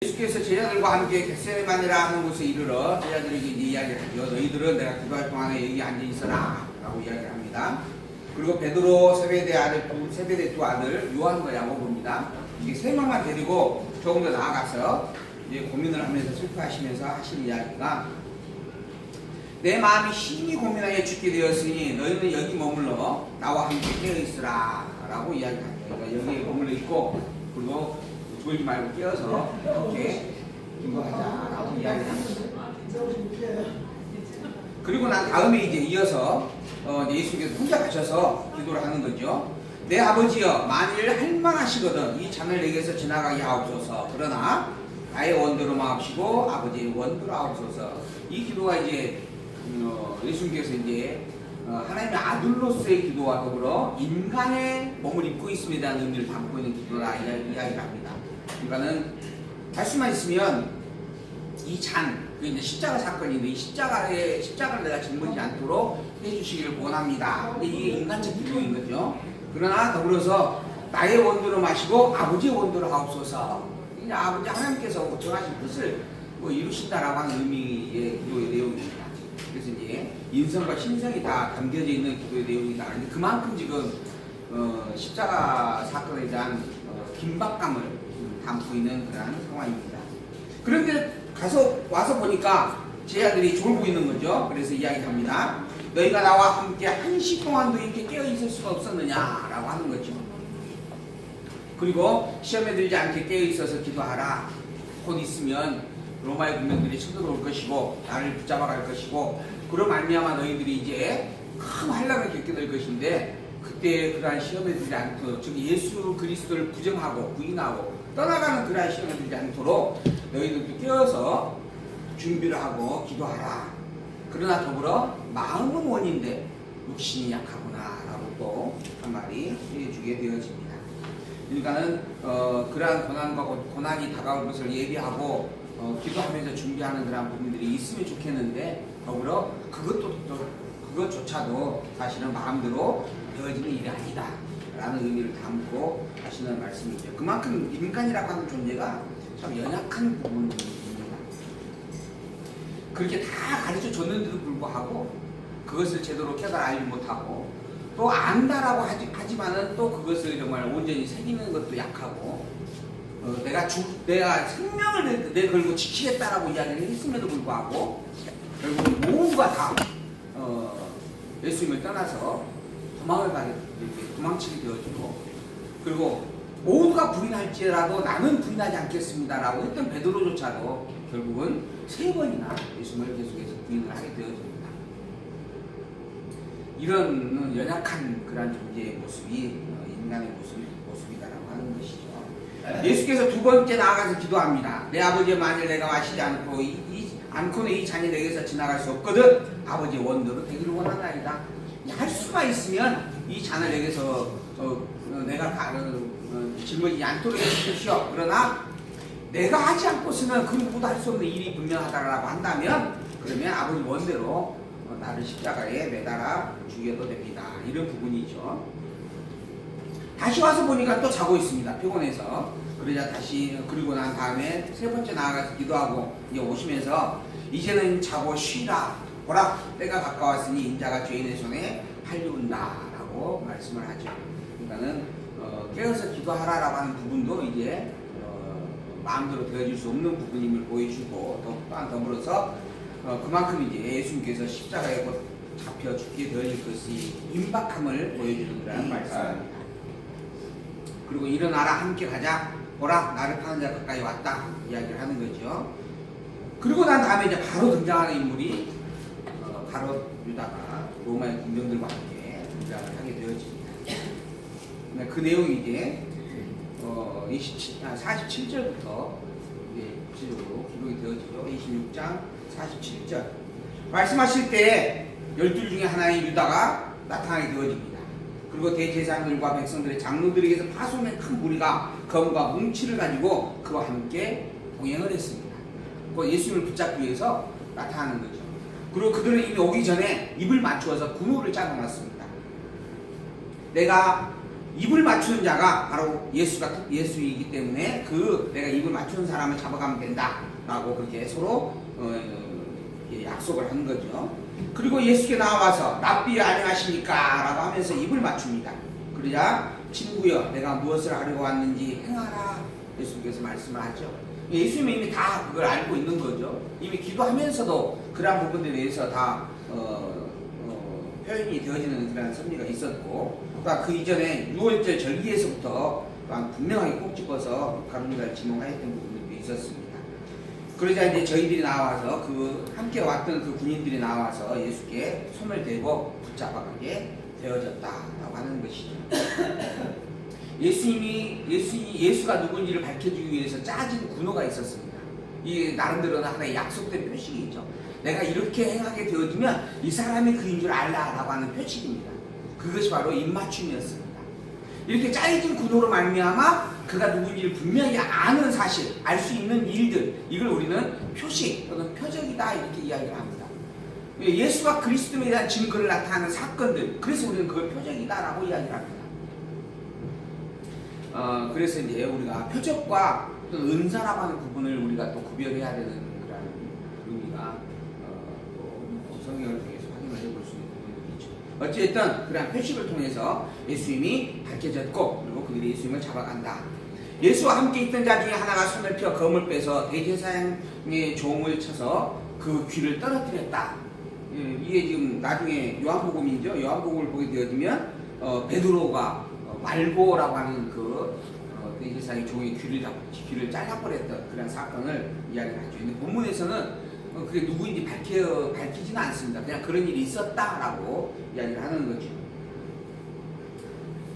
예수께서 제자들과 함께 겟세마네라 하는 곳에 이르러 제자들에게 이야기를 하죠. 너희들은 내가 기도할 동안에 여기 앉아 있어라 라고 이야기를 합니다. 그리고 베드로, 세베대 두 아들 요한과 야고보입니다. 이게 세 명만 데리고 조금 더 나아가서 이제 고민을 하면서 슬퍼하시면서 하신 이야기가, 내 마음이 심히 고민하여 죽게 되었으니 너희는 여기 머물러 나와 함께 깨어 있으라 라고 이야기합니다. 그러니까 여기에 머물러 있고, 그리고 졸지 말고 깨어서 이렇게 기도하자라고 이야기합니다. 그리고 난 다음에 이제 이어서 예수께서 혼자 가셔서 기도를 하는 거죠. 내 아버지여, 만일 할만하시거든 이 잔을 내게서 지나가게 하옵소서. 그러나 나의 원대로 마옵시고 아버지의 원대로 하옵소서. 이 기도가 이제 예수님께서 이제 하나님의 아들로서의 기도와 더불어 인간의 몸을 입고 있음이라는 의미를 담고 있는 기도라 이야기를 합니다. 그러니까는 할 수만 있으면 이 잔, 그게 이제 십자가 사건인데, 이 십자가를 내가 짊어지지 않도록 해주시기를 원합니다. 근데 이게 인간적 기도인 거죠. 그러나 더불어서 나의 원대로 마시고 아버지의 원대로 하옵소서. 이제 아버지 하나님께서 정하신 뜻을 이루신다라고 하는 의미의 기도의 내용입니다. 그래서 이제 인성과 신성이 다 담겨져 있는 기도의 내용이다. 근데 그만큼 지금 십자가 사건에 대한 긴박감을 담고 있는 그런 상황입니다. 그런데 와서 보니까 제자들이 졸고 있는 거죠. 그래서 이야기합니다. 너희가 나와 함께 한시 동안도 이렇게 깨어 있을 수가 없었느냐라고 하는 거죠. 그리고 시험에 들지 않게 깨어 있어서 기도하라. 곧 있으면 로마의 군병들이 쳐들어올 것이고 나를 붙잡아 갈 것이고, 그로 말미암아 너희들이 이제 큰 환난을 겪게 될 것인데, 그때 그러한 시험에 들지 않도록, 즉 예수 그리스도를 부정하고 부인하고 떠나가는 그러한 시험에 들지 않도록 너희들도 깨어서 준비를 하고 기도하라. 그러나 더불어 마음은 원인데 육신이 약하구나 라고 또 한마디 해주게 되어집니다. 그러니까는 그러한 고난이 다가올 것을 예비하고 기도하면서 준비하는 그런 부분들이 있으면 좋겠는데, 더불어 그것조차도 사실은 마음대로 되어지는 일이 아니다 라는 의미를 담고 하시는 말씀이죠. 그만큼 인간이라고 하는 존재가 참 연약한 부분입니다. 그렇게 다 가르쳐 줬는데도 불구하고 그것을 제대로 깨달아 알지 못하고, 또 안다라고 하지만은 또 그것을 정말 온전히 새기는 것도 약하고, 내가 생명을 걸고 지키겠다라고 이야기를 했음에도 불구하고 결국 모두가 다 예수님을 떠나서 도망치게 되어지고, 그리고 모두가 부인할지라도 나는 부인하지 않겠습니다라고 했던 베드로조차도 결국은 3번이나 예수님을 계속해서 부인을 하게 되어집니다. 이런 연약한 그러한 존재의 모습이 인간의 모습이다라고 하는 것이죠. 예수께서 두 번째 나아가서 기도합니다. 내 아버지여, 만일 내가 마시지 않고는 이 잔이 내게서 지나갈 수 없거든 아버지의 원대로 되기를 원하나이다. 할 수가 있으면 이 잔을 내게서 내가 짊어지지 않도록 해주십시오. 그러나 내가 하지 않고서는 그 누구도 할 수 없는 일이 분명하다라고 한다면, 그러면 아버지 원대로 나를 십자가에 매달아 죽여도 됩니다. 이런 부분이죠. 다시 와서 보니까 또 자고 있습니다. 피곤해서. 그러자 다시, 그리고 난 다음에 세 번째 나아가서 기도하고 이제 오시면서 이제는 자고 쉬라. 보라, 때가 가까웠으니 인자가 죄인의 손에 팔려온다 라고 말씀을 하죠. 그러니까는 깨어서 기도하라라고 하는 부분도 이제 마음대로 되어질 수 없는 부분임을 보여주고, 또한 더불어서 그만큼 이제 예수님께서 십자가에 곧 잡혀 죽게 되어질 것이 임박함을 보여주는 그런 말씀입니다. 그리고 일어나라, 함께 가자. 보라, 나를 파는 자 가까이 왔다 이야기를 하는 거죠. 그리고 난 다음에 이제 바로 등장하는 인물이 바로 유다가 로마의 군병들과 함께 등장을 하게 되어집니다. 그 내용이 이제 47절부터 구체적으로 기록이 되어지죠. 26장 47절 말씀하실 때 12 중에 하나인 유다가 나타나게 되어집니다. 그리고 대제사장들과 백성들의 장로들에게서 파송된 큰 무리가 검과 뭉치를 가지고 그와 함께 동행을 했습니다. 그 예수님을 붙잡기 위해서 나타나는 거죠. 그리고 그들은 이미 오기 전에 입을 맞추어서 군호를 짜놓았습니다. 내가 입을 맞추는 자가 바로 예수이기 때문에 내가 입을 맞추는 사람을 잡아가면 된다라고 그렇게 서로 약속을 한 거죠. 그리고 예수께 나와서 랍비 안녕하십니까 라고 하면서 입을 맞춥니다. 그러자 친구여 내가 무엇을 하려고 왔는지 행하라 예수께서 말씀을 하죠. 예수님은 이미 다 그걸 알고 있는 거죠. 이미 기도하면서도 그러한 부분에 대해서 다 표현이 되어지는 그런 섭리가 있었고, 또 그 이전에 6월절 절기에서부터 또한 분명하게 꼭 집어서 가룟유다를 지목하였던 부분들도 있었습니다. 그러자 이제 저희들이 나와서 함께 왔던 그 군인들이 나와서 예수께 손을 대고 붙잡아가게 되어졌다라고 하는 것이죠. 예수가 누군지를 밝혀주기 위해서 짜진 군호가 있었습니다. 이게 나름대로는 하나의 약속된 표식이죠. 내가 이렇게 행하게 되어지면 이 사람이 그인 줄 알라라고 하는 표식입니다. 그것이 바로 입맞춤이었습니다. 이렇게 짜여진 군호로 말미암아 그가 누군지를 분명히 아는 사실, 알 수 있는 일들, 이걸 우리는 표식 또는 표적이다 이렇게 이야기를 합니다. 예수가 그리스도에 대한 증거를 나타내는 사건들, 그래서 우리는 그걸 표적이다라고 이야기를 합니다. 그래서 이제 우리가 표적과 또 은사라고 하는 부분을 우리가 또 구별해야 되는 그런 의미가 또 성경을 통해서 확인을 해볼 수 있는 부분이죠. 어찌됐든 그런 표식을 통해서 예수님이 밝혀졌고, 그리고 그들이 예수님을 잡아간다. 예수와 함께 있던 자 중에 하나가 손을 펴 검을 빼서 대제사장의 종을 쳐서 그 귀를 떨어뜨렸다. 이게 지금 나중에 요한복음이죠. 요한복음을 보게 되어지면 베드로가 말고라고 하는 대제사장의 종의 귀를 잘라버렸던 그런 사건을 이야기를 하죠. 근데 본문에서는 그게 누구인지 밝히지는 않습니다. 그냥 그런 일이 있었다라고 이야기를 하는 거죠.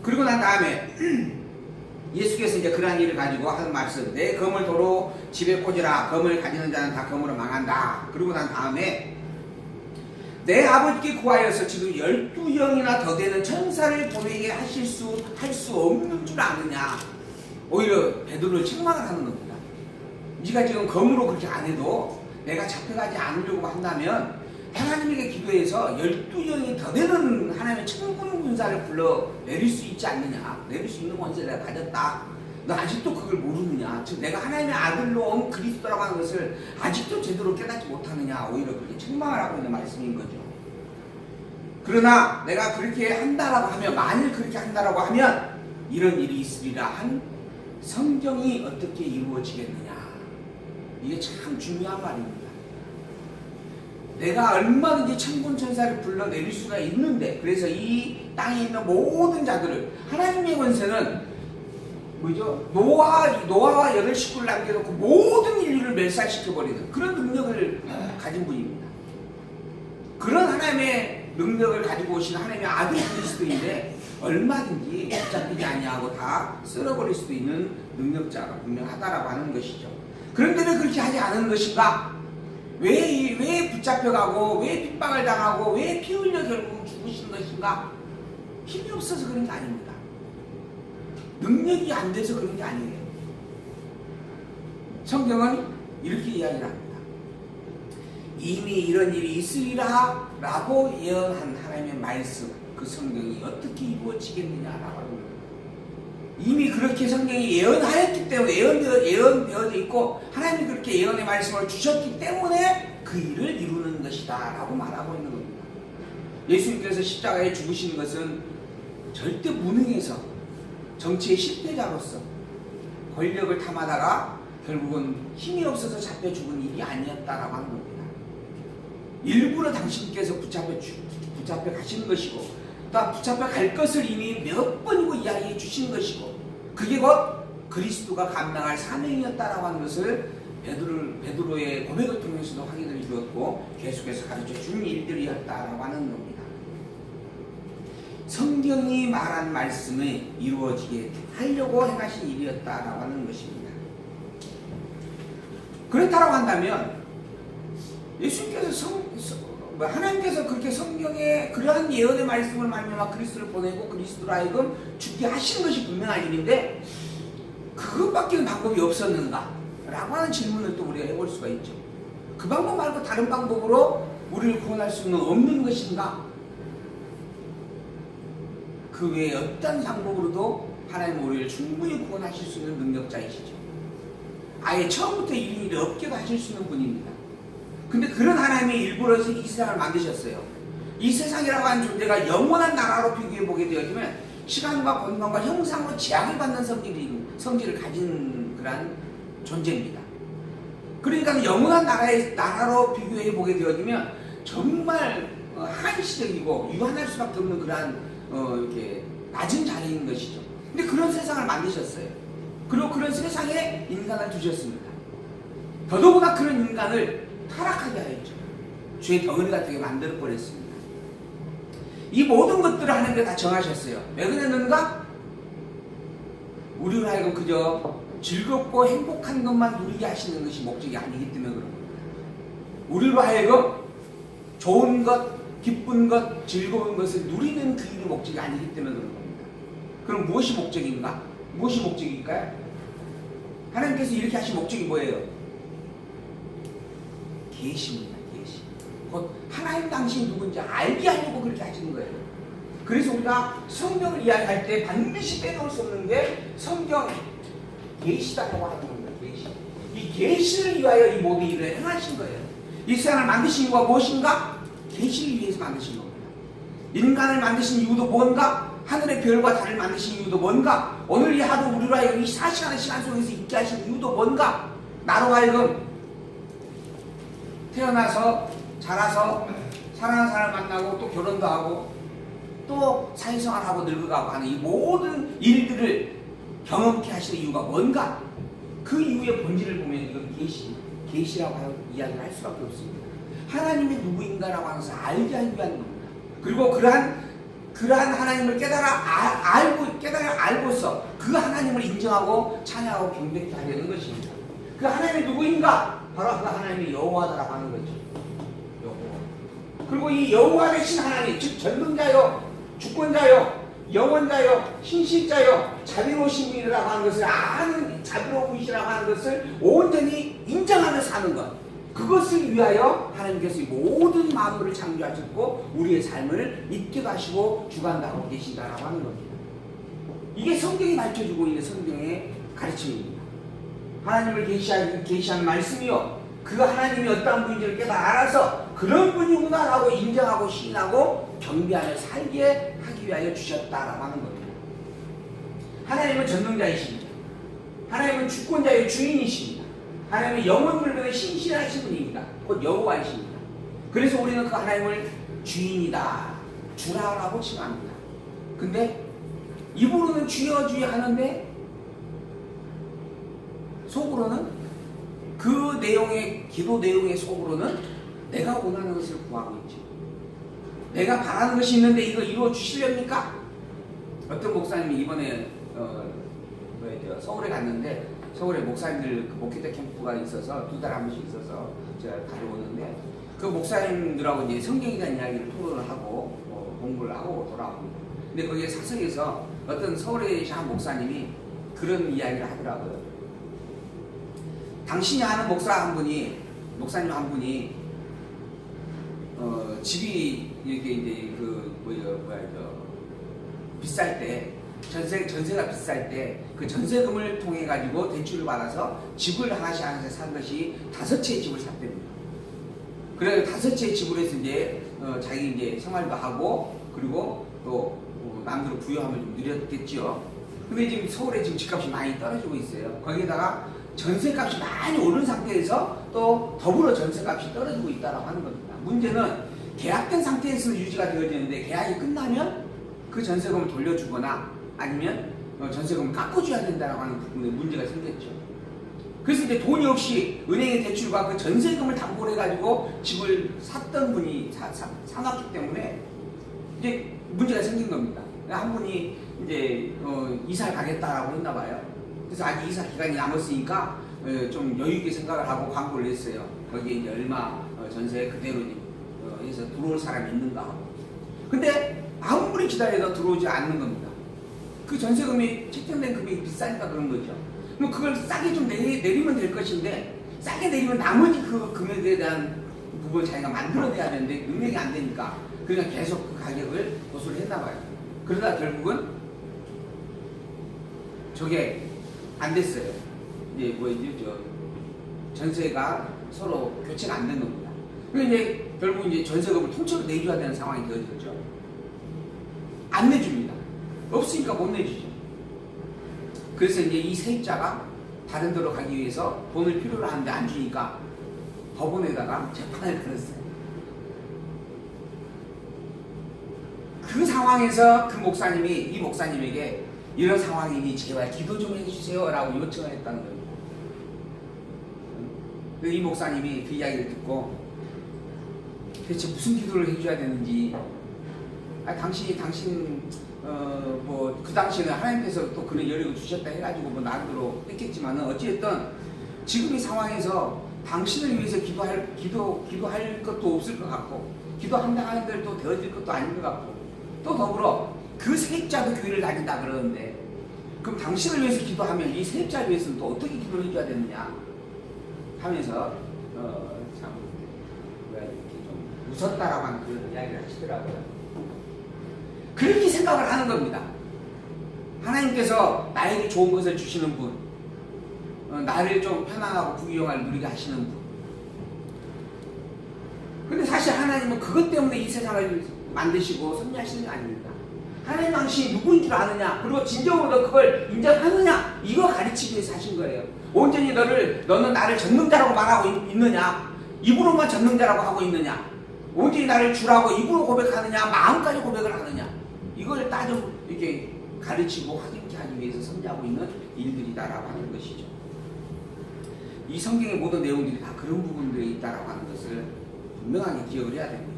그리고 난 다음에 예수께서 이제 그러한 일을 가지고 하는 말씀, 내 검을 도로 집에 꽂으라. 검을 가지는 자는 다 검으로 망한다. 그리고 난 다음에 내 아버지께 구하여서 지금 12영이나 더 되는 천사를 보내게 할 수 없는 줄 아느냐. 오히려 베드로를 책망을 하는 겁니다. 네가 지금 검으로 그렇게 안 해도 내가 잡혀가지 않으려고 한다면 하나님에게 기도해서 12영이 더 되는 하나님의 천군 군사를 불러 내릴 수 있지 않느냐. 내릴 수 있는 권세를 내가 가졌다. 너 아직도 그걸 모르느냐. 즉 내가 하나님의 아들로 온 그리스도라고 하는 것을 아직도 제대로 깨닫지 못하느냐. 오히려 그렇게 책망을 하고 있는 말씀인 거죠. 그러나 내가 그렇게 한다라고 하면, 만일 그렇게 한다라고 하면 이런 일이 있으리라 한 성경이 어떻게 이루어지겠느냐. 이게 참 중요한 말입니다. 내가 얼마든지 천군 천사를 불러 내릴 수가 있는데, 그래서 이 땅에 있는 모든 자들을, 하나님의 권세는 뭐죠? 노아와 8식구를 남겨놓고 모든 인류를 멸살시켜버리는 그런 능력을 가진 분입니다. 그런 하나님의 능력을 가지고 오신 하나님의 아들 그리스도인데 얼마든지 붙잡히지 아니하고 다 쓸어버릴 수도 있는 능력자가 분명하다라고 하는 것이죠. 그런데 왜 그렇게 하지 않은 것인가? 왜 붙잡혀가고, 왜 핍박을 당하고, 왜 피 흘려 결국 죽으신 것인가? 힘이 없어서 그런 게 아닙니다. 능력이 안 돼서 그런 게 아니에요. 성경은 이렇게 이야기를 합니다. 이미 이런 일이 있으리라 라고 예언한 하나님의 말씀, 그 성경이 어떻게 이루어지겠느냐라고 하는 거예요. 이미 그렇게 성경이 예언하였기 때문에, 예언되어져 있고 하나님이 그렇게 예언의 말씀을 주셨기 때문에 그 일을 이루는 것이다 라고 말하고 있는 겁니다. 예수님께서 십자가에 죽으신 것은 절대 무능해서, 정치의 실패자로서 권력을 탐하다가 결국은 힘이 없어서 잡혀 죽은 일이 아니었다라고 하는 겁니다. 일부러 당신께서 붙잡혀 가신 것이고, 또 붙잡혀 갈 것을 이미 몇 번이고 이야기해 주신 것이고, 그게 곧 그리스도가 감당할 사명이었다라고 하는 것을 베드로의 고백을 통해서도 확인을 주었고 계속해서 가르쳐 준 일들이었다라고 하는 겁니다. 성경이 말한 말씀이 이루어지게 하려고 행하신 일이었다라고 하는 것입니다. 그렇다라고 한다면 예수님께서 하나님께서 그렇게 성경에 그러한 예언의 말씀을 말미암아 그리스도를 보내고 그리스도로 하여금 죽게 하신 것이 분명한 일인데, 그것밖에는 방법이 없었는가? 라고 하는 질문을 또 우리가 해볼 수가 있죠. 그 방법 말고 다른 방법으로 우리를 구원할 수는 없는 것인가? 그 외에 어떤 방법으로도 하나님 우리를 충분히 구원하실 수 있는 능력자이시죠. 아예 처음부터 일을 없게도 하실 수 있는 분입니다. 근데 그런 하나님이 일부러서 이 세상을 만드셨어요. 이 세상이라고 하는 존재가 영원한 나라로 비교해보게 되어지면 시간과 공간과 형상으로 제약을 받는 성질을 가진 그러한 존재입니다. 그러니까 영원한 나라로 비교해보게 되어지면 정말 한시적이고 유한할 수밖에 없는 그러한 이렇게 낮은 자리인 것이죠. 근데 그런 세상을 만드셨어요. 그리고 그런 세상에 인간을 두셨습니다. 더더구나 그런 인간을 타락하게 하였죠. 죄의 덩어리 같은 게 만들어버렸습니다. 이 모든 것들을 하나님께 다 정하셨어요. 왜 그랬는가? 우리로 하여금 그저 즐겁고 행복한 것만 누리게 하시는 것이 목적이 아니기 때문에 그런 겁니다. 우리로 하여금 좋은 것, 기쁜 것, 즐거운 것을 누리는 그 일이 목적이 아니기 때문에 그런 겁니다. 그럼 무엇이 목적인가? 무엇이 목적일까요? 하나님께서 이렇게 하신 목적이 뭐예요? 계시입니다. 계시. 곧 하나님 당신이 누군지 알게 하려고 그렇게 하시는 거예요. 그래서 우리가 성경을 이야기할 때 반드시 빼놓을 수 없는 게 성경 계시다라고 하는 겁니다. 계시. 이 계시를 위하여 이 모든 일을 행하신 거예요. 이 세상을 만드신 이유가 무엇인가? 계시를 위해서 만드신 겁니다. 인간을 만드신 이유도 뭔가? 하늘의 별과 달을 만드신 이유도 뭔가? 오늘 이 하루 우리로 하여금 이 4시간의 시간 속에서 있게 하신 이유도 뭔가? 나로 하여금 태어나서 자라서 사랑하는 사람을 만나고 또 결혼도 하고 또 사회생활을 하고 늙어가고 하는 이 모든 일들을 경험케 하시는 이유가 뭔가? 그 이유의 본질을 보면 이건 계시라고 이야기를 할 수밖에 없습니다. 하나님이 누구인가라고 하는 것을 알게 하기 위한 겁니다. 그리고 그러한 하나님을 알고서 그 하나님을 인정하고 찬양하고 경배케 하려는 것입니다. 그 하나님이 누구인가? 바로 그 하나님이 여호와다라고 하는 거죠. 여호와. 그리고 이 여호와 되신 하나님, 즉 전능자요, 주권자요, 영원자요, 신실자요, 자비로우신 분이라고 하는 것을 아는 자비로운 분이시라고 하는 것을 온전히 인정하며 사는 것. 그것을 위하여 하나님께서 모든 만물을 창조하셨고 우리의 삶을 있게 하시고 주관하고 계신다라고 하는 겁니다. 이게 성경이 밝혀주고 있는 성경의 가르침입니다. 하나님을 계시한 말씀이요, 그 하나님이 어떤 분인지를 알아서 그런 분이구나라고 인정하고 시인하고 경배하며 살게 하기 위하여 주셨다라고 하는 겁니다. 하나님은 전능자이십니다. 하나님은 주권자의 주인이십니다. 하나님은 영원물변의 신실하신 분입니다. 곧 여호와이십니다. 그래서 우리는 그 하나님을 주인이다, 주라라고 칭합니다. 근데 입으로는 주여 주여 하는데 속으로는 그 내용의 기도 내용의 속으로는 내가 원하는 것을 구하고 있죠. 내가 바라는 것이 있는데 이거 이루어 주시렵니까? 어떤 목사님이 이번에 서울에 갔는데 서울에 목사님들 그 목회자 캠프가 있어서 2달에 한 번씩 있어서 제가 다녀오는데 그 목사님들하고 이제 성경에 대한 이야기를 토론을 하고 공부를 하고 돌아옵니다. 근데 거기에 사석에서 어떤 서울에 계신 한 목사님이 그런 이야기를 하더라고요. 당신이 아는 목사님 한 분이 집이 이렇게 이제 비쌀 때 전세가 비쌀 때 그 전세금을 통해 가지고 대출을 받아서 집을 하나씩 산 것이 5채의 집을 샀답니다. 그래서 5채의 집을 해서 이제 자기 이제 생활도 하고 그리고 또 남들을 부여하면 좀 느렸겠죠. 근데 지금 서울에 지금 집값이 많이 떨어지고 있어요. 거기에다가 전세값이 많이 오른 상태에서 또 더불어 전세값이 떨어지고 있다고 하는 겁니다. 문제는 계약된 상태에서 유지가 되어지는데 계약이 끝나면 그 전세금을 돌려주거나 아니면 전세금을 깎아줘야 된다고 하는 부분에 문제가 생겼죠. 그래서 이제 돈이 없이 은행의 대출과 그 전세금을 담보를 해가지고 집을 샀던 분이 사놨기 때문에 이제 문제가 생긴 겁니다. 한 분이 이제 이사를 가겠다라고 했나 봐요. 그래서 아직 이사 기간이 남았으니까 좀 여유있게 생각을 하고 광고를 냈어요. 거기에 이제 얼마 전세 그대로 해서 들어올 사람이 있는가 하고. 근데 아무리 기다려도 들어오지 않는 겁니다. 그 전세금이 책정된 금액이 비싸니까 그런 거죠. 그럼 그걸 싸게 좀 내리면 될 것인데 싸게 내리면 나머지 그 금액에 대한 부분을 자기가 만들어내야 되는데 능력이 안 되니까 그냥 계속 그 가격을 고수를 했나 봐요. 그러다 결국은 저게 안 됐어요. 이제 전세가 서로 교체가 안 된 겁니다. 그래서 이제 결국 이제 전세금을 통째로 내줘야 되는 상황이 되어졌죠. 안 내줍니다. 없으니까 못 내주죠. 그래서 이제 이 세입자가 다른 데로 가기 위해서 돈을 필요로 하는데 안 주니까 법원에다가 재판을 걸었어요. 그 상황에서 그 목사님이 이 목사님에게 이런 상황이니 제발 기도 좀 해주세요 라고 요청을 했다는 겁니다. 이 목사님이 그 이야기를 듣고 대체 무슨 기도를 해줘야 되는지, 당신 그 당시에는 하나님께서 또 그런 여력을 주셨다 해가지고 뭐 나름대로 했겠지만은 어찌됐든 지금 이 상황에서 당신을 위해서 기도할 것도 없을 것 같고, 기도한다 하는 대로 또 되어질 것도 아닌 것 같고, 또 더불어 그 세입자도 교회를 다닌다 그러는데, 그럼 당신을 위해서 기도하면 이 세입자를 위해서는 또 어떻게 기도를 해줘야 되느냐 하면서 참 이렇게 좀 무섭다라고 하는 그런 이야기를 하시더라고요. 그렇게 생각을 하는 겁니다. 하나님께서 나에게 좋은 것을 주시는 분, 나를 좀 편안하고 부귀영화를 누리게 하시는 분. 근데 사실 하나님은 그것 때문에 이 세상을 만드시고 섭리하시는 게 아닙니다. 하나님 당신이 누구인 줄 아느냐, 그리고 진정으로 그걸 인정하느냐, 이거 가르치기 위해서 하신 거예요. 온전히 너는 나를 전능자라고 말하고 있느냐, 입으로만 전능자라고 하고 있느냐, 온전히 나를 주라고 입으로 고백하느냐, 마음까지 고백을 하느냐, 이걸 따져 이렇게 가르치고 확인케 하기 위해서 섭리하고 있는 일들이다라고 하는 것이죠. 이 성경의 모든 내용들이 다 그런 부분들이 있다라고 하는 것을 분명하게 기억을 해야 됩니다.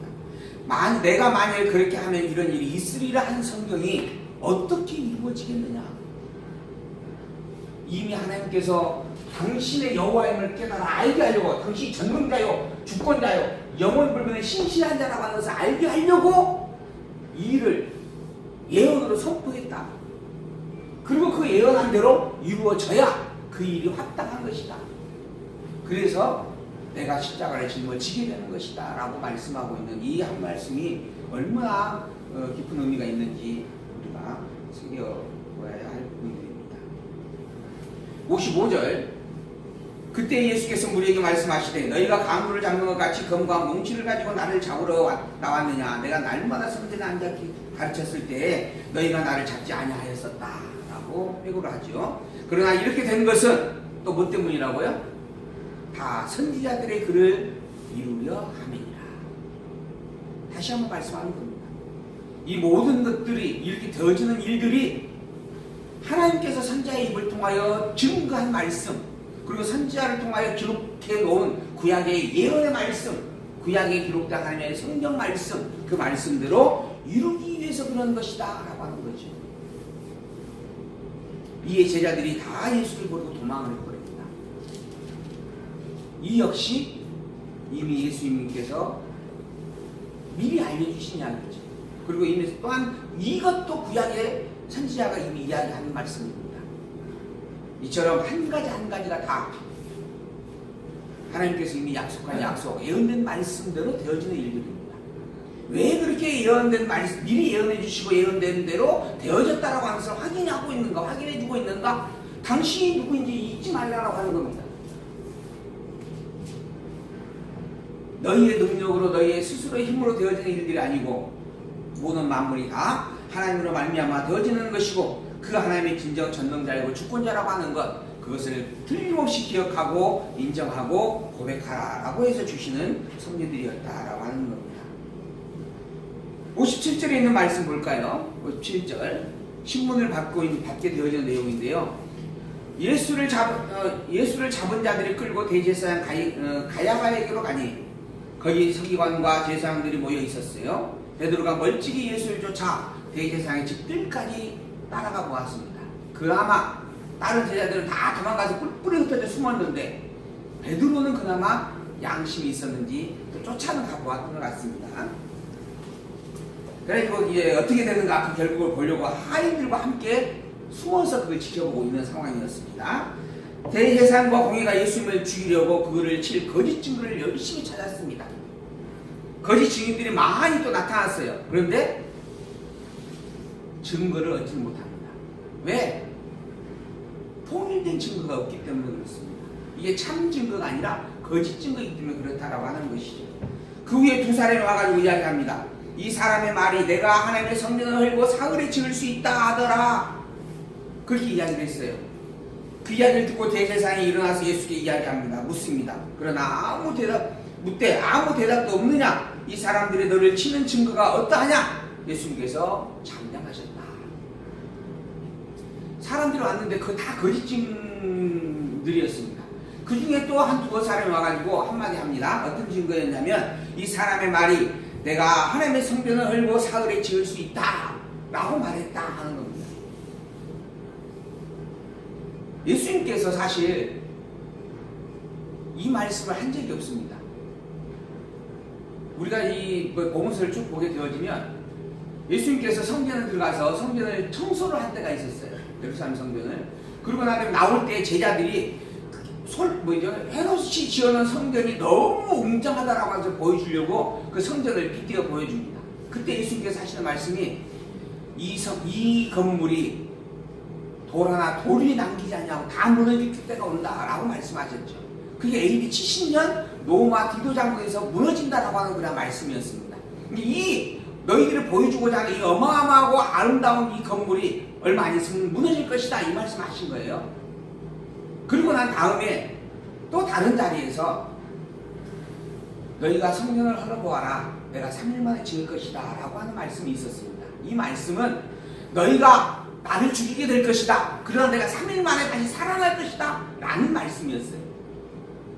내가 만약 그렇게 하면 이런 일이 있으리라 한 성경이 어떻게 이루어지겠느냐? 이미 하나님께서 당신의 여호와임을 깨달아 알게 하려고, 당신이 전능자요, 주권자요, 영원불변의 신실한 자라고 하는 것을 알게 하려고 이 일을 예언으로 선포했다. 그리고 그 예언한 대로 이루어져야 그 일이 합당한 것이다. 그래서 내가 십자가를 짊어지게 되는 것이다 라고 말씀하고 있는 이 한 말씀이 얼마나 깊은 의미가 있는지 우리가 새겨보아야 할 부분입니다. 55절, 그때 예수께서 무리에게 말씀하시되 너희가 강도를 잡는 것 같이 검과 뭉치를 가지고 나를 잡으러 나왔느냐? 내가 날마다 성전에 앉아 가르쳤을 때에 너희가 나를 잡지 아니하였었다 라고 회고를 하죠. 그러나 이렇게 된 것은 또 뭐 때문이라고요? 다 선지자들의 글을 이루려 함이니라. 다시 한번 말씀하는 겁니다. 이 모든 것들이, 이렇게 되어지는 일들이 하나님께서 선지자의 입을 통하여 증거한 말씀, 그리고 선지자를 통하여 기록해 놓은 구약의 예언의 말씀, 구약에 기록된 하나님의 성경 말씀, 그 말씀대로 이루기 위해서 그런 것이다 라고 하는 거죠. 이에 제자들이 다 예수를 버리고 도망을 해버립니다. 이 역시 이미 예수님께서 미리 알려주신 이야기죠. 그리고 이미 또한 이것도 구약의 선지자가 이미 이야기하는 말씀입니다. 이처럼 한 가지 한 가지가 다 하나님께서 이미 약속한 약속, 예언된 말씀대로 되어지는 일들입니다. 왜 그렇게 예언된 말씀, 미리 예언해 주시고 예언된 대로 되어졌다라고 하는 것을 확인하고 있는가, 확인해 주고 있는가? 당신이 누구인지 잊지 말라고 하는 겁니다. 너희의 능력으로, 너희의 스스로의 힘으로 되어지는 일들이 아니고 모든 만물이 다 하나님으로 말미암아 되어지는 것이고, 그 하나님의 진정 전능자이고 주권자라고 하는 것, 그것을 틀림없이 기억하고 인정하고 고백하라라고 해서 주시는 섭리들이었다라고 하는 겁니다. 57절에 있는 말씀 볼까요? 57절, 신문을 받게 되어지는 내용인데요. 예수를 잡은 자들이 끌고 대제사장 가야바에게로 가니 거기 서기관과 제사장들이 모여 있었어요. 베드로가 멀찍이 예수를 쫓아 대제사장의 집들까지 따라가 보았습니다. 그나마 다른 제자들은 다 도망가서 뿔뿔이 흩어져 숨었는데 베드로는 그나마 양심이 있었는지 쫓아는 가보았던 것 같습니다. 그래서 이제 어떻게 되는가 그 결국을 보려고 하인들과 함께 숨어서 그걸 지켜보고 있는 상황이었습니다. 대제사장과 공회가 예수님을 죽이려고 그를 칠 거짓 증거를 열심히 찾았습니다. 거짓 증인들이 많이 또 나타났어요. 그런데 증거를 얻지 못합니다. 왜? 통일된 증거가 없기 때문에 그렇습니다. 이게 참 증거가 아니라 거짓 증거이기 때문에 그렇다라고 하는 것이죠. 그 후에 두 사람이 와가지고 이야기합니다. 이 사람의 말이 내가 하나님의 성전을 헐고 사흘에 지을 수 있다 하더라. 그렇게 이야기를 했어요. 그 이야기를 듣고 대제사장이 일어나서 예수께 이야기합니다. 묻습니다. 그러나 묻되 아무 대답도 없느냐? 이 사람들이 너를 치는 증거가 어떠하냐? 예수님께서 장담하셨다. 사람들이 왔는데 그거 다 거짓 증들이었습니다. 그 중에 또 한 두어 사람이 와가지고 한마디 합니다. 어떤 증거였냐면 이 사람의 말이 내가 하나님의 성전을 헐고 사흘에 지을 수 있다 라고 말했다 하는 겁니다. 예수님께서 사실 이 말씀을 한 적이 없습니다. 우리가 이 복음서를 쭉 보게 되어지면 예수님께서 성전에 들어가서 성전을 청소를 한 때가 있었어요. 예루살렘 성전을. 그러고 나올 때 제자들이 헤롯이 지어놓은 성전이 너무 웅장하다라고 해서 보여주려고 그 성전을 빗대어 보여줍니다. 그때 예수님께서 하시는 말씀이 이 건물이 돌 하나 돌이 남기지 않냐고 다 무너질 때가 온다라고 말씀하셨죠. 그게 AD 70년 로마 디도 장군에서 무너진다라고 하는 그런 말씀이었습니다. 이 너희들을 보여주고자 하는 이 어마어마하고 아름다운 이 건물이 얼마 안 있으면 무너질 것이다 이 말씀하신 거예요. 그리고 난 다음에 또 다른 자리에서 너희가 성전을 헐어보아라 내가 3일 만에 지을 것이다 라고 하는 말씀이 있었습니다. 이 말씀은 너희가 나를 죽이게 될 것이다. 그러나 내가 3일 만에 다시 살아날 것이다 라는 말씀이었어요.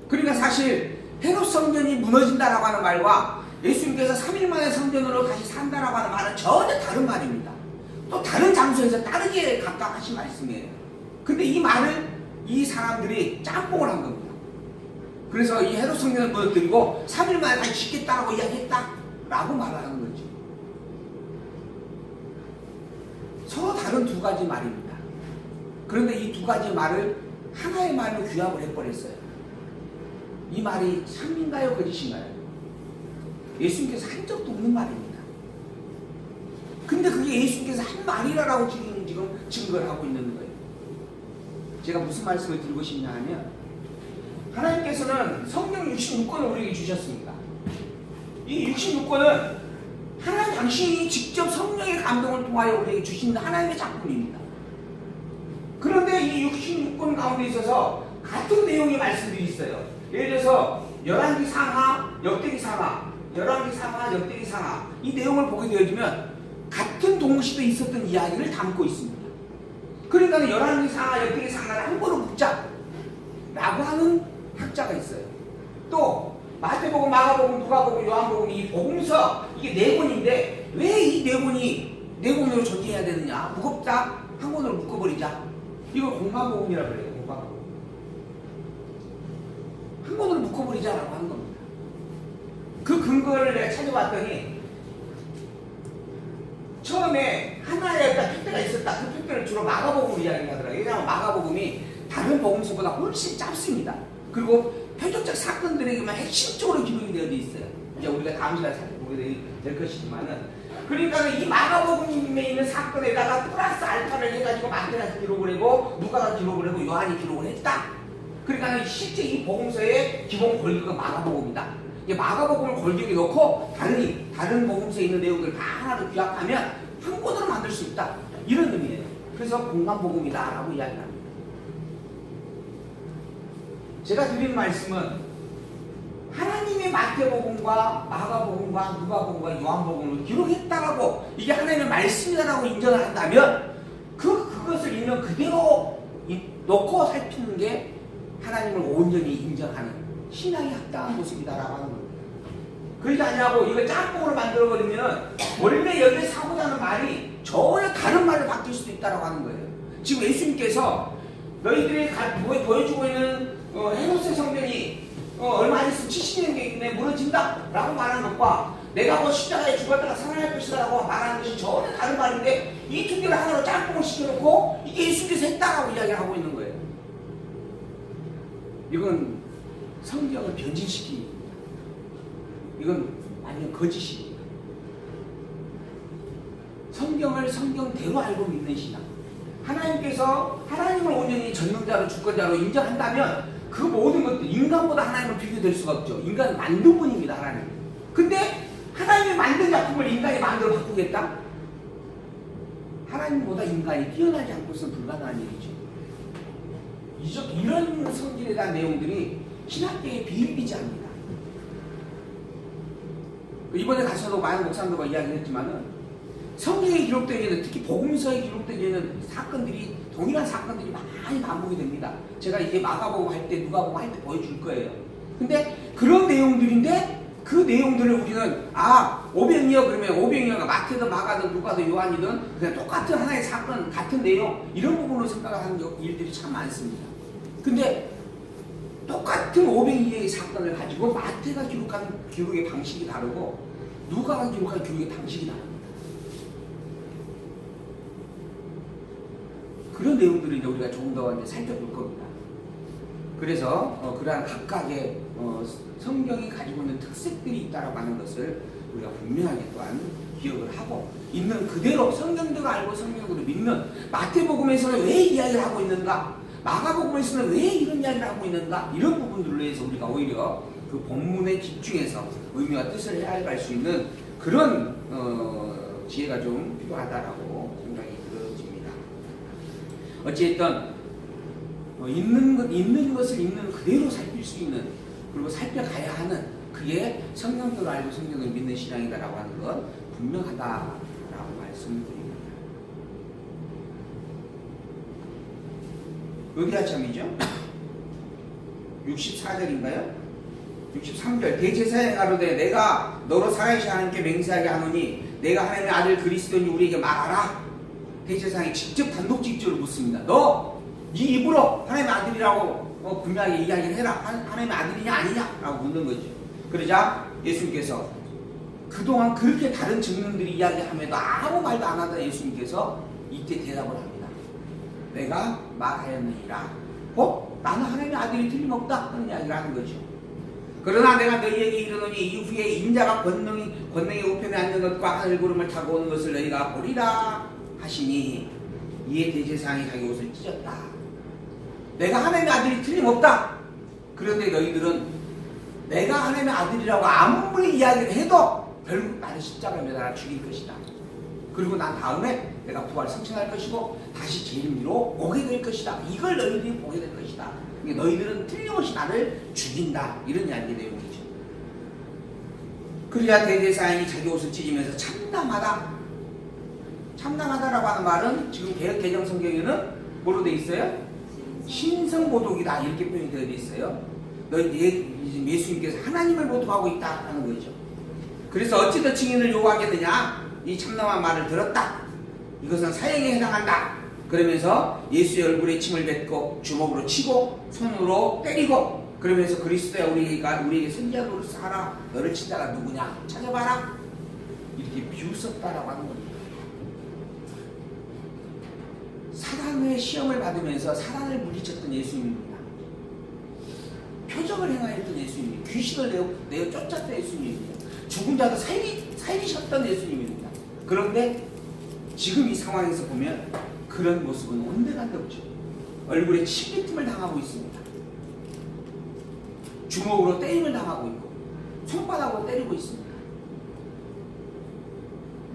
그러니까 사실 헤롯 성전이 무너진다라고 하는 말과 예수님께서 3일 만에 성전으로 다시 산다라고 하는 말은 전혀 다른 말입니다. 또 다른 장소에서 다르게 각각 하신 말씀이에요. 근데 이 말을 이 사람들이 짬뽕을 한 겁니다. 그래서 이 헤롯 성전을 무너뜨리고 3일 만에 다시 짓겠다라고 이야기했다 라고 말을 하는 거죠. 서로 다른 두 가지 말입니다. 그런데 이 두 가지 말을 하나의 말로 규합을 해버렸어요. 이 말이 참인가요 거짓인가요? 예수님께서 한 적도 없는 말입니다. 근데 그게 예수님께서 한 말이라고 지금 증거를 하고 있는 거예요. 제가 무슨 말씀을 드리고 싶냐 하면 하나님께서는 성경 66권을 우리에게 주셨습니다. 이 66권은 하나님 당신이 직접 성령의 감동을 통하여 우리에게 주신 하나님의 작품입니다. 그런데 이 66권 가운데 있어서 같은 내용의 말씀들이 있어요. 예를 들어서 열왕기 상하, 역대기 상하, 열왕기 상하, 역대기 상하 이 내용을 보게 되어지면 같은 동시대에 있었던 이야기를 담고 있습니다. 그러니까 열왕기 상하, 역대기 상하를 한 번으로 묶자 라고 하는 학자가 있어요. 또 마태복음, 마가복음, 누가복음, 요한복음 이 복음서 이게 네 권인데 왜 이 네 권이 네 권으로 존재해야 되느냐? 무겁다 한 권으로 묶어버리자. 이걸 공관복음이라고 그래요. 공관복음. 한 권으로 묶어버리자라고 하는 겁니다. 그 근거를 내가 찾아봤더니 처음에 하나의 핏대가 있었다. 그 핏대를 주로 마가복음 이야기하더라고요. 왜냐하면 마가복음이 다른 복음서보다 훨씬 짧습니다. 그리고 표적적 사건들에게만 핵심적으로 기록이 되어 있어요. 이제 우리가 다음 시간에 살펴보게 될 것이지만은 그러니까 이 마가복음에 있는 사건에다가 플러스 알파를 해가지고 마태가 기록을 하고 누가가 기록을 하고 요한이 기록을 했다. 그러니까 실제 이 복음서의 기본 골격은 마가복음이다. 마가복음을 골격에 놓고 다른 복음서에 있는 내용들 다 하나로 규합하면 한 권으로 만들 수 있다. 이런 의미예요. 그래서 공관복음이다 라고 이야기를 합니다. 제가 드린 말씀은 하나님의 마태복음과 마가복음과 누가복음과 요한복음을 기록했다라고 이게 하나님의 말씀이다라고 인정을 한다면 그것을 있는 그대로 놓고 살피는 게 하나님을 온전히 인정하는 신앙이 합당한 모습이다라고 하는 겁니다. 그러지 않냐고 이거 짬뽕으로 만들어버리면 원래 여기서 하고자 하는 말이 전혀 다른 말로 바뀔 수도 있다라고 하는 거예요. 지금 예수님께서 너희들이 보여주고 있는 헤롯의 성전이 얼마 안 있으면 70년 내에 무너진다 라고 말하는 것과 내가 뭐 십자가에 죽었다가 살아날 것이다 라고 말하는 것이 전혀 다른 말인데 이 두 개를 하나로 짬뽕을 시켜놓고 이게 예수님께서 했다라고 이야기를 하고 있는 거예요. 이건 성경을 변질시킵니다. 이건 완전 거짓입니다. 성경을 성경대로 알고 믿는 신앙. 하나님께서 하나님을 온전히 전능자로 주권자로 인정한다면 그 모든 것들 인간보다 하나님을 비교될 수가 없죠. 인간은 만든 분입니다. 하나님. 근데 하나님이 만든 작품을 인간이 만들어 바꾸겠다? 하나님보다 인간이 뛰어나지 않고서는 불가능한 일이죠. 이런 성질에 대한 내용들이 신학계에 비일비재 합니다. 이번에 가서도 많은 목사님들과 이야기를 했지만은 성경에 기록되어 있는, 특히 복음서에 기록되어 있는 사건들이, 동일한 사건들이 많이 반복이 됩니다. 제가 이제 마가복음 할 때, 누가복음 할 때 보여줄 거예요. 근데 그런 내용들인데 그 내용들을 우리는 500여 그러면 500여가 마태든 마가든 누가든 요한이든 그냥 똑같은 하나의 사건, 같은 내용 이런 부분으로 생각하는 일들이 참 많습니다. 근데 똑같은 500여의 사건을 가지고 마태가 기록한 기록의 방식이 다르고 누가가 기록한 기록의 방식이 다릅니다. 그런 내용들을 이제 우리가 조금 더 이제 살펴볼 겁니다. 그래서 그러한 각각의 성경이 가지고 있는 특색들이 있다라고 하는 것을 우리가 분명하게 또한 기억을 하고 있는 그대로 성경대로 알고 성경으로 믿는, 마태복음에서는 왜 이야기를 하고 있는가, 마가복음에서는 왜 이런 이야기를 하고 있는가, 이런 부분들로 해서 우리가 오히려 그 본문에 집중해서 의미와 뜻을 헤아려 수 있는 그런 지혜가 좀 필요하다라고 생각이 들어집니다. 어찌됐든 있는 것을 있는 그대로 살필 수 있는, 그리고 살펴가야 하는, 그게 성경대로 알고 성경을 믿는 신앙이다라고 하는 건 분명하다라고 말씀드립니다. 어디 한참이죠? 64절인가요? 63절. 대제사장이 가로되 내가 너로 살아계신 하나님께 맹세하게 하노니 내가 하나님의 아들 그리스도니 우리에게 말하라. 대제사장이 직접 단독직접으로 묻습니다. 너 네 입으로 하나님의 아들이라고 분명하게 이야기를 해라. 하나님의 아들이냐 아니냐 라고 묻는 거죠. 그러자 예수님께서 그동안 그렇게 다른 증인들이 이야기함에도 아무 말도 안 하던 예수님께서 이때 대답을 합니다. 내가 말하였느니라. 나는 하나님의 아들이 틀림없다 하는 이야기를 하는 거죠. 그러나 내가 너희에게 이르노니 이후에 인자가 권능의 우편에 앉는 것과 하늘구름을 타고 오는 것을 너희가 보리라 하시니, 이에 대제사장이 자기 옷을 찢었다. 내가 하나님의 아들이 틀림없다. 그런데 너희들은 내가 하나님의 아들이라고 아무리 이야기를 해도 결국 나를 십자가에 매달아 죽일 것이다. 그리고 난 다음에 내가 부활 성천할 것이고 다시 재림으로 오게 될 것이다. 이걸 너희들이 보게 될 것이다. 그러니까 너희들은 틀림없이 나를 죽인다. 이런 이야기 내용이죠. 그래야 대제사장이 자기 옷을 찢으면서 참담하다라고 하는 말은 지금 개혁 개정 성경에는 뭐로 되어 있어요? 신성모독이다 이렇게 표현이 되어 있어요. 예수님께서 하나님을 모독하고 있다 하는 거죠. 그래서 어찌 더 증인을 요구하겠느냐? 이 참담한 말을 들었다. 이것은 사형에 해당한다. 그러면서 예수의 얼굴에 침을 뱉고 주먹으로 치고 손으로 때리고, 그러면서 그리스도야 우리에게 선지자 노릇을 하라. 너를 친 자가 누구냐? 찾아봐라. 이렇게 비웃었다라고 하는 겁니다. 사단의 시험을 받으면서 사단을 물리쳤던 예수님입니다. 표적을 행하였던 예수님입니다. 귀신을 내어 쫓았던 예수님입니다. 죽은 자도 살리셨던 예수님입니다. 그런데 지금 이 상황에서 보면 그런 모습은 온데간데 없죠. 얼굴에 침뱉음을 당하고 있습니다. 주먹으로 때림을 당하고 있고 손바닥으로 때리고 있습니다.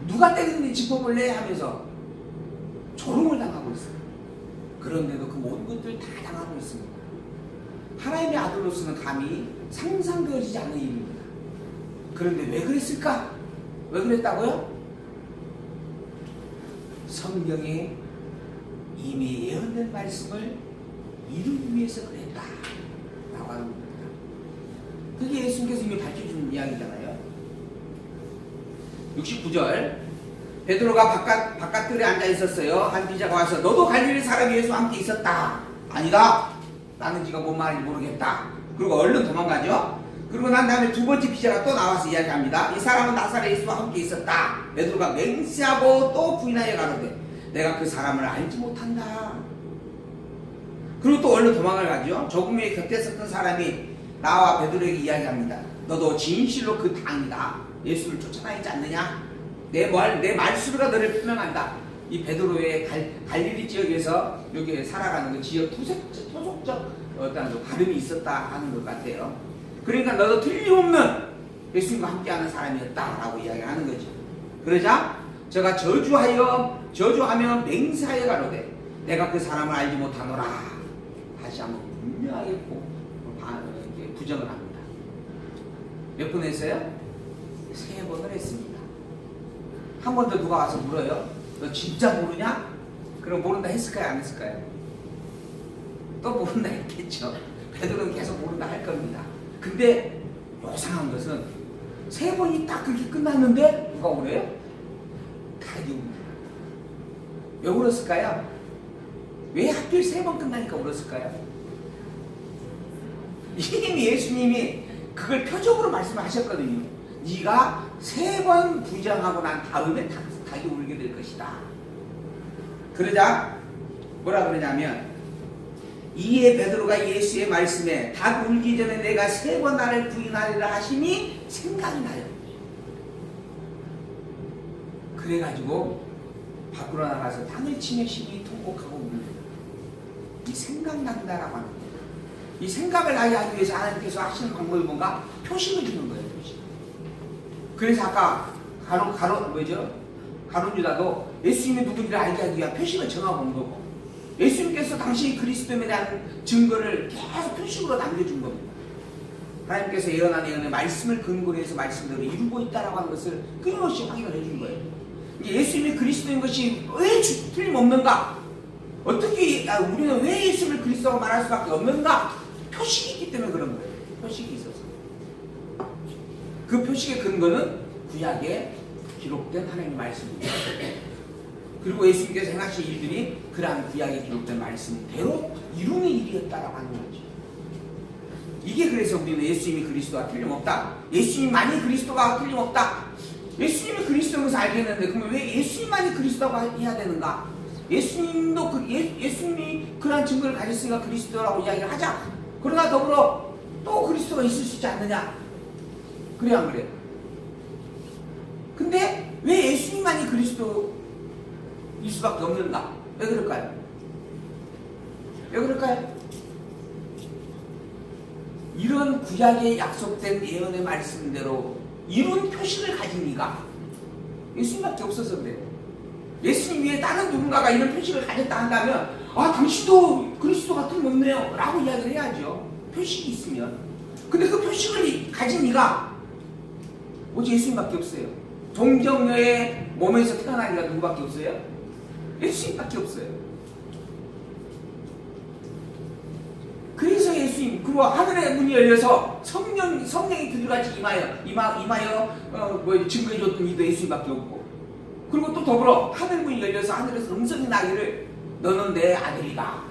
누가 때리는지 짚어볼래 하면서 조롱을 당하고 있습니다. 그런데도 그 모든 것들을 다 당하고 있습니다. 하나님의 아들로서는 감히 상상되어지지 않는 일입니다. 그런데 왜 그랬을까? 왜 그랬다고요? 성경에 이미 예언된 말씀을 이루기 위해서 그랬다 라고 하는 겁니다. 그게 예수님께서 이미 밝혀준 이야기잖아요. 69절. 베드로가 바깥들에 앉아 있었어요. 한 비자가 와서 너도 갈릴리 사람이 예수와 함께 있었다. 아니다. 나는 지가 뭔 말인지 모르겠다. 그리고 얼른 도망가죠. 그리고 난 다음에 두 번째 비자가 또 나와서 이야기합니다. 이 사람은 나사렛 예수와 함께 있었다. 베드로가 맹세하고 또 부인하여 가로되 내가 그 사람을 알지 못한다. 그리고 또 얼른 도망을 가죠. 조금 후에 곁에 섰던 사람이 나와 베드로에게 이야기합니다. 너도 진실로 그 당이다. 예수를 쫓아다니지 않느냐? 내 말수가 너를 표명한다. 이 베드로의 갈릴리 지역에서 여기 살아가는 그 지역 토속적 어떤 발음이 있었다 하는 것 같아요. 그러니까 너도 틀림없는 예수님과 함께하는 사람이었다라고 이야기하는 거죠. 그러자 저가 저주하며 맹세하여 가로되 내가 그 사람을 알지 못하노라. 다시 한번 분명하게 부정을 합니다. 몇 번 했어요? 3번을 했습니다. 한 번 더 누가 와서 물어요. 너 진짜 모르냐? 그럼 모른다 했을까요? 안 했을까요? 또 모른다 했겠죠. 베드로는 계속 모른다 할 겁니다. 근데 요상한 것은 3번이 딱 그렇게 끝났는데 누가 울어요? 다리 웁니다. 왜 울었을까요? 왜 하필 3번 끝나니까 울었을까요? 이미 예수님이 그걸 표적으로 말씀하셨거든요. 네가 3번 부정하고 난 다음에 닭이 울게 될 것이다. 그러자 뭐라 그러냐면 이에 베드로가 예수의 말씀에 닭 울기 전에 내가 3번 나를 부인하리라 하시니 생각이 나요. 그래가지고 밖으로 나가서 땅을 치며 심히 통곡하고 웁니다. 이 생각난다라고 하는 거예요. 이 생각을 나게 하기 위해서 하나님께서 하시는 방법이 뭔가? 표식을 주는 거예요. 표식. 그래서 아까 가룟 유다도 예수님이 누군지를 알게 하기 위한 표식을 정하고 온 거고, 예수님께서 당시 그리스도에 대한 증거를 계속 표식으로 남겨준 겁니다. 하나님께서 예언한 예언의 말씀을 근거로 해서 말씀대로 이루고 있다라고 하는 것을 끊임없이 확인을 해준 거예요. 예수님이 그리스도인 것이 왜 틀림없는가? 어떻게 우리는 왜 예수를 그리스도라고 말할 수밖에 없는가? 표식이 있기 때문에 그런 거예요. 표식이 있어서. 그 표식의 근거는 구약에 기록된 하나님의 말씀입니다. 그리고 예수님께서 행하신 일들이 그러한 구약에 기록된 말씀대로 이루는 일이었다라고 하는 거죠. 이게 그래서 우리는 예수님이 그리스도가 틀림없다. 예수님만이 그리스도가 틀림없다. 예수님이 그리스도인 것을 알겠는데 그러면 왜 예수님만이 그리스도라고 해야 되는가? 예수님도 예수님이 그러한 증거를 가졌으니까 그리스도라고 이야기를 하자. 그러나 더불어 또 그리스도가 있을 수 있지 않느냐? 그래 안 그래? 근데 왜 예수님만이 그리스도일 수밖에 없는가? 왜 그럴까요? 왜 그럴까요? 이런 구약에 약속된 예언의 말씀대로 이룬 표식을 가진 이가 예수님밖에 없어서 그래요. 예수님 위에 다른 누군가가 이런 표식을 가졌다 한다면 당신도 그리스도가 틀림없네요 라고 이야기를 해야죠. 표식이 있으면. 근데 그 표식을 가진 이가 오직 예수님밖에 없어요. 동정녀의 몸에서 태어난 이가 누구밖에 없어요? 예수님밖에 없어요. 그래서 예수님, 그리고 하늘의 문이 열려서 성령이 두들같이 임하여 증거해줬던 이도 예수님밖에 없고, 그리고 또 더불어 하늘 문이 열려서 하늘에서 음성이 나기를 너는 내 아들이다